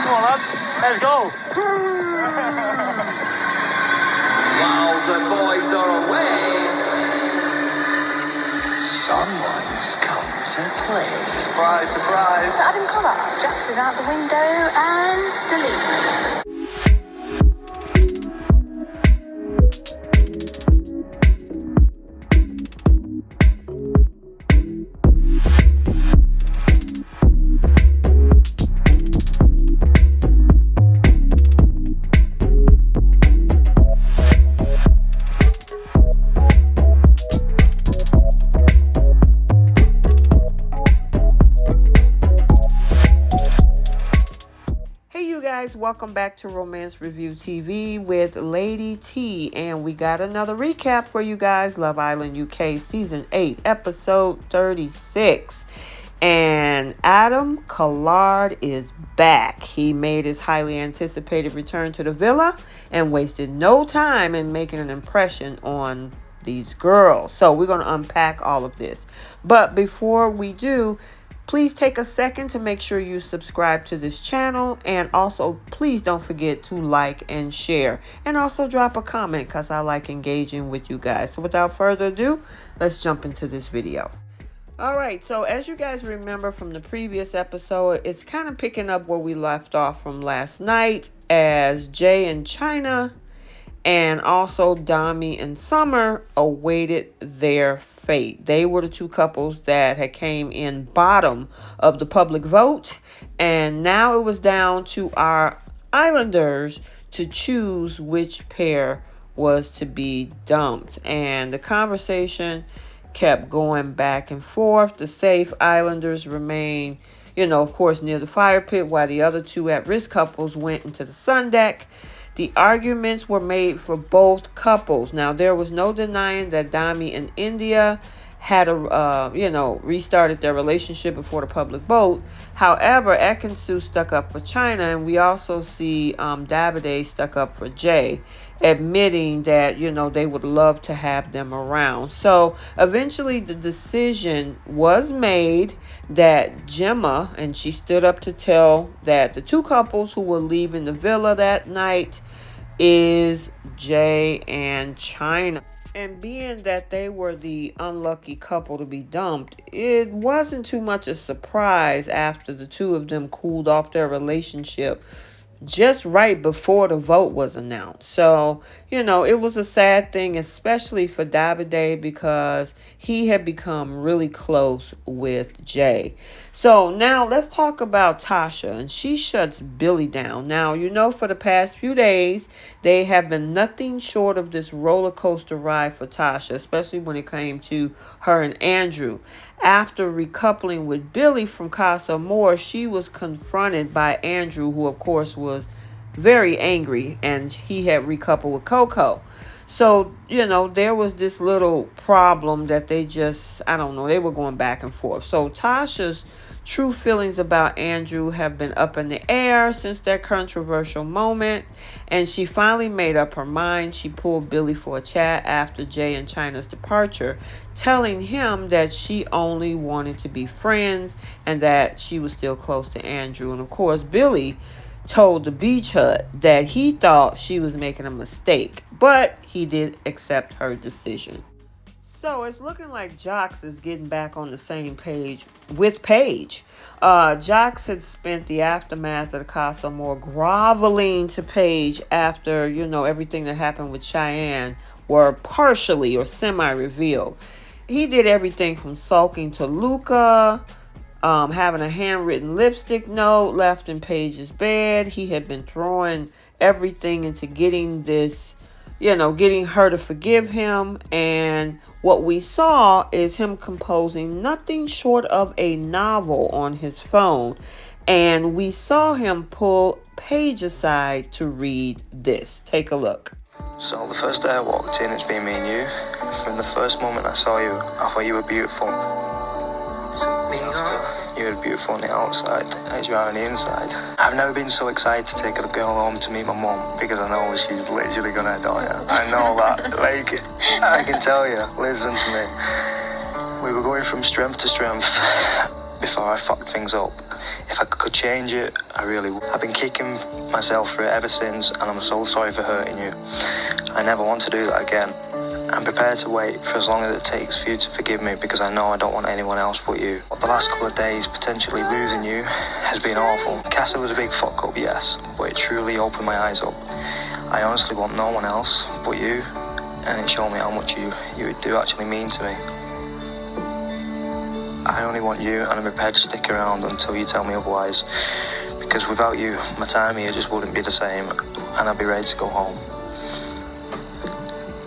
Come on, lads. Let's go. While the boys are away, someone's come to play. Surprise, surprise. Adam Collard, Jacques is out the window and delete. Welcome back to Romance Review TV with Lady T, and we got another recap for you guys. Love Island UK Season 8 Episode 36, and Adam Collard is back. He made his highly anticipated return to the villa and wasted no time in making an impression on these girls. So we're going to unpack all of this, but before we do, please take a second to make sure you subscribe to this channel, and also please don't forget to like and share, and also drop a comment because I like engaging with you guys. So without further ado, let's jump into this video. All right, so as you guys remember from the previous episode, it's kind of picking up where we left off from last night, as Jay and China and also Dami and Summer awaited their fate. They were the two couples that had came in bottom of the public vote, and now it was down to our islanders to choose which pair was to be dumped. And the conversation kept going back and forth. The safe islanders remained, of course, near the fire pit, while the other two at-risk couples went into the sun deck. The arguments were made for both couples. Now, there was no denying that Dami and India had restarted their relationship before the public vote. However, Ekansu stuck up for China, and we also see Davide stuck up for Jay, admitting that, they would love to have them around. So eventually the decision was made that Gemma, and she stood up to tell that the two couples who were leaving the villa that night is Jay and China. And being that they were the unlucky couple to be dumped, it wasn't too much a surprise after the two of them cooled off their relationship just right before the vote was announced. So, it was a sad thing, especially for Davide, because he had become really close with Jay. So now let's talk about Tasha, and she shuts Billy down. Now, for the past few days, they have been nothing short of this roller coaster ride for Tasha, especially when it came to her and Andrew. After recoupling with Billy from Casa Amor, she was confronted by Andrew, who of course was very angry, and he had recoupled with Coco. So, there was this little problem that they they were going back and forth. So Tasha's true feelings about Andrew have been up in the air since that controversial moment, and she finally made up her mind. She pulled Billy for a chat after Jay and China's departure, telling him that she only wanted to be friends and that she was still close to Andrew. And of course, Billy told the beach hut that he thought she was making a mistake, but he did accept her decision. So it's looking like Jacques is getting back on the same page with Paige. Jacques had spent the aftermath of the Casa Amor groveling to Paige after, everything that happened with Cheyenne were partially or semi-revealed. He did everything from sulking to Luca, having a handwritten lipstick note left in Paige's bed. He had been throwing everything into getting her to forgive him. And what we saw is him composing nothing short of a novel on his phone. And we saw him pull Paige aside to read this. Take a look. So the first day I walked in, it's been me and you. From the first moment I saw you, I thought you were beautiful. You were beautiful on the outside as you are on the inside. I've never been so excited to take a girl home to meet my mum, because I know she's literally gonna adore you. I know that. I can tell you. Listen to me. We were going from strength to strength. before I fucked things up. If I could change it, I really would. I've been kicking myself for it ever since, and I'm so sorry for hurting you. I never want to do that again. I'm prepared to wait for as long as it takes for you to forgive me, because I know I don't want anyone else but you. The last couple of days, potentially losing you, has been awful. Casa was a big fuck up, yes, but it truly opened my eyes up. I honestly want no one else but you, and it showed me how much you do actually mean to me. I only want you, and I'm prepared to stick around until you tell me otherwise, because without you, my time here just wouldn't be the same, and I'd be ready to go home.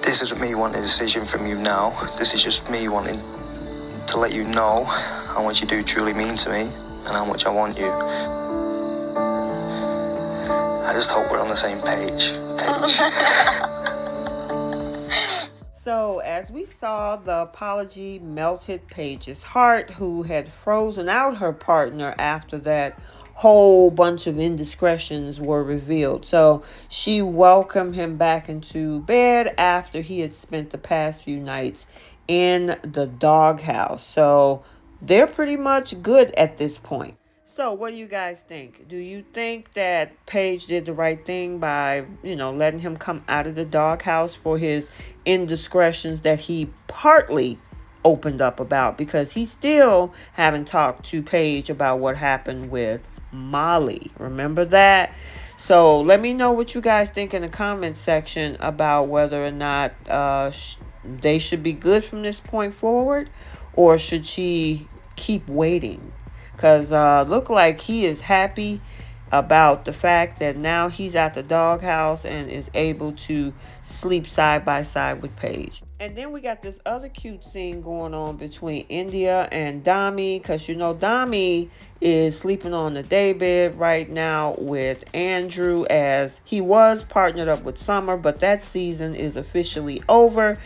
This isn't me wanting a decision from you now. This is just me wanting to let you know how much you do truly mean to me and how much I want you. I just hope we're on the same page. So, as we saw, the apology melted Paige's heart, who had frozen out her partner after that whole bunch of indiscretions were revealed. So she welcomed him back into bed after he had spent the past few nights in the doghouse. So they're pretty much good at this point. So what do you guys think? Do you think that Paige did the right thing by, letting him come out of the doghouse for his indiscretions that he partly opened up about, because he still haven't talked to Paige about what happened with Molly? Remember that? So let me know what you guys think in the comment section about whether or not they should be good from this point forward, or should she keep waiting? Because look like he is happy about the fact that now he's at the doghouse and is able to sleep side by side with Paige. And then we got this other cute scene going on between India and Dami, because Dami is sleeping on the daybed right now with Andrew, as he was partnered up with Summer, but that season is officially over.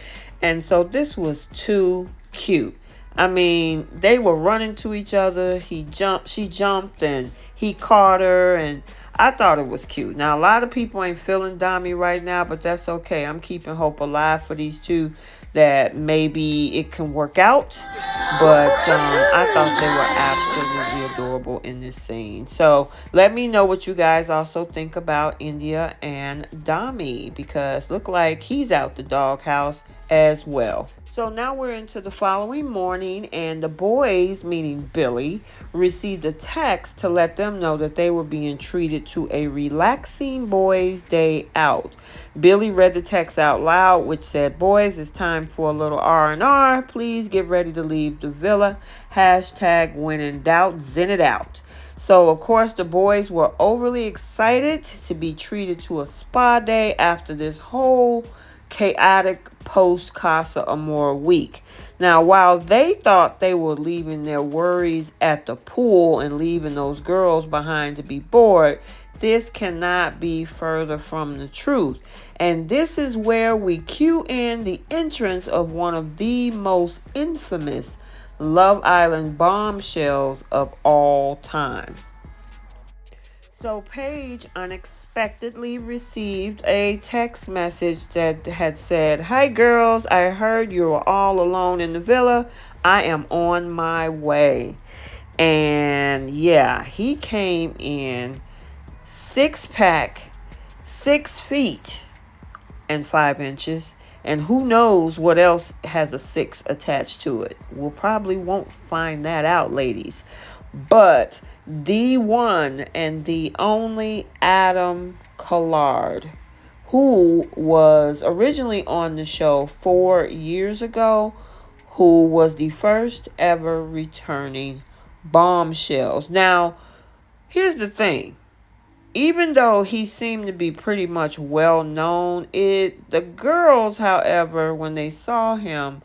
And so this was too cute. I mean, they were running to each other. She jumped, and he caught her, and I thought it was cute. Now, a lot of people ain't feeling Dami right now, but that's okay. I'm keeping hope alive for these two, that maybe it can work out. But I thought they were absolutely adorable in this scene. So let me know what you guys also think about India and Dami, because look like he's out the doghouse as well. So now we're into the following morning, and the boys, meaning Billy, received a text to let them know that they were being treated to a relaxing boys' day out. Billy read the text out loud, which said, "Boys, it's time for a little R&R. Please get ready to leave the villa. Hashtag when in doubt, zen it out." So, of course, the boys were overly excited to be treated to a spa day after this whole chaotic post-Casa Amor week. Now, while they thought they were leaving their worries at the pool and leaving those girls behind to be bored, this cannot be further from the truth. And this is where we cue in the entrance of one of the most infamous Love Island bombshells of all time. So Paige unexpectedly received a text message that had said, "Hi girls, I heard you were all alone in the villa. I am on my way." And yeah, he came in 6-pack, 6 feet and 5 inches. And who knows what else has a 6 attached to it. We'll probably won't find that out, ladies. But the one and the only Adam Collard, who was originally on the show 4 years ago, who was the first ever returning bombshells. Now, here's the thing. Even though he seemed to be pretty much well known, the girls, however, when they saw him,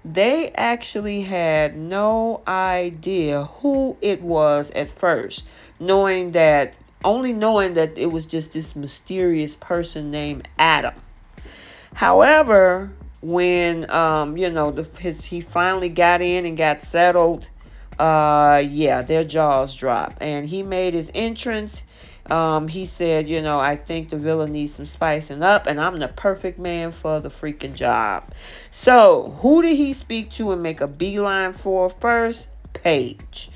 they actually had no idea who it was at first, knowing that it was just this mysterious person named Adam. However, when he finally got in and got settled, their jaws dropped, and he made his entrance. He said, "I think the villa needs some spicing up, and I'm the perfect man for the freaking job." So, who did he speak to and make a beeline for first? Paige.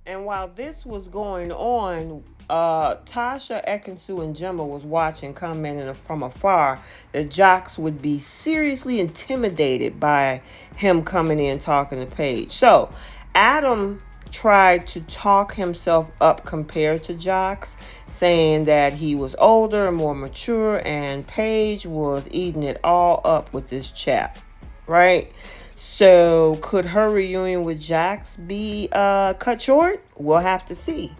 And while this was going on, Tasha, Ekansu, and Gemma was watching, commenting from afar that Jacques would be seriously intimidated by him coming in talking to Paige. So Adam tried to talk himself up compared to Jacques, saying that he was older and more mature, and Paige was eating it all up with this chap, right? So could her reunion with Jacques be cut short? We'll have to see.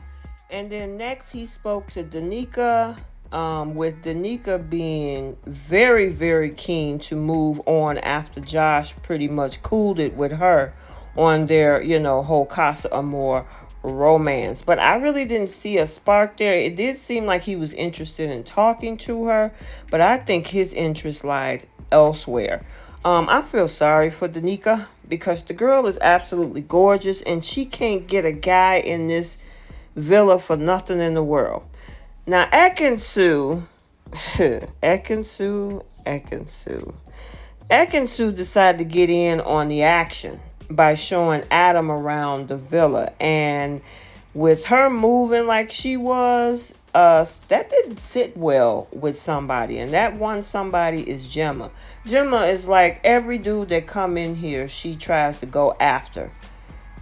And then next he spoke to Danica, with Danica being very, very keen to move on after Josh pretty much cooled it with her on their, whole Casa Amor romance. But I really didn't see a spark there. It did seem like he was interested in talking to her, but I think his interest lied elsewhere. I feel sorry for Danica because the girl is absolutely gorgeous and she can't get a guy in this villa for nothing in the world. Now, Ekansu decided to get in on the action by showing Adam around the villa. And with her moving like she was, that didn't sit well with somebody. And that one somebody is Gemma. Gemma is like every dude that come in here, she tries to go after.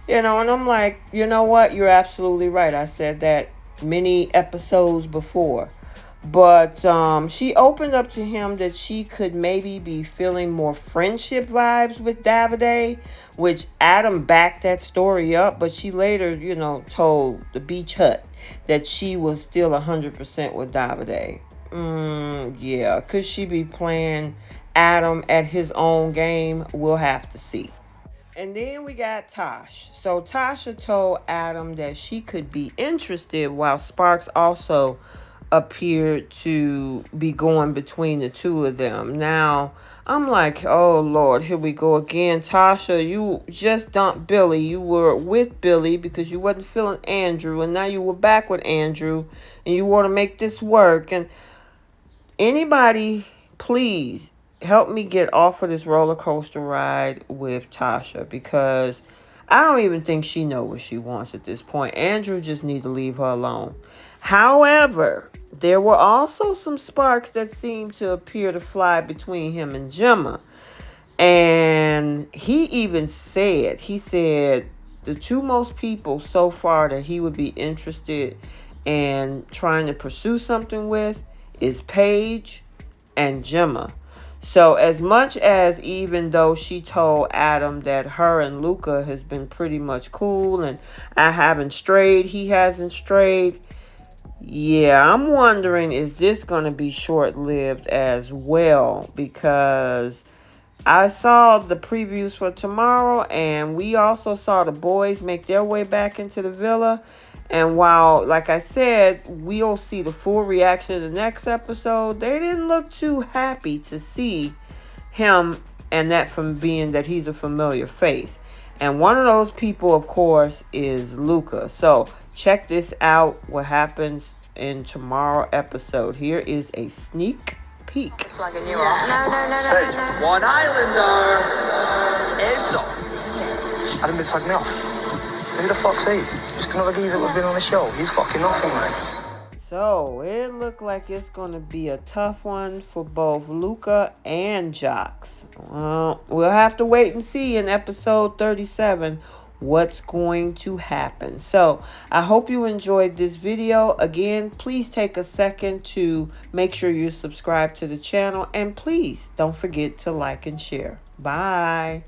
And I'm like, you know what? You're absolutely right. I said that many episodes before. But she opened up to him that she could maybe be feeling more friendship vibes with Davide, which Adam backed that story up. But she later, told the Beach Hut that she was still 100% with Davide. Yeah, could she be playing Adam at his own game? We'll have to see. And then we got Tosh. So Tasha told Adam that she could be interested, while Sparks also appeared to be going between the two of them. Now, I'm like, oh Lord, here we go again. Tasha, you just dumped Billy. You were with Billy because you wasn't feeling Andrew, and now you were back with Andrew, and you want to make this work. And anybody, please help me get off of this roller coaster ride with Tasha, because I don't even think she knows what she wants at this point. Andrew just needs to leave her alone. However, there were also some sparks that seemed to appear to fly between him and Gemma. And he said the two most people so far that he would be interested in trying to pursue something with is Paige and Gemma. So as much as, even though she told Adam that her and Luca has been pretty much cool and I haven't strayed, he hasn't strayed. Yeah, I'm wondering, is this going to be short-lived as well? Because I saw the previews for tomorrow, and we also saw the boys make their way back into the villa. And while, like I said, we'll see the full reaction in the next episode, they didn't look too happy to see him, and that from being that he's a familiar face. And one of those people, of course, is Luca. So check this out, what happens in tomorrow episode. Here is a sneak peek. Flagging you off. No. One Islander is on the edge. Adam been slagging me off. Who the fuck's he? Just another geezer that's been on the show. He's fucking nothing, mate. So it looked like it's going to be a tough one for both Luca and Jacques. Well, we'll have to wait and see in episode 37 what's going to happen. So I hope you enjoyed this video. Again, please take a second to make sure you subscribe to the channel, and please don't forget to like and share. Bye.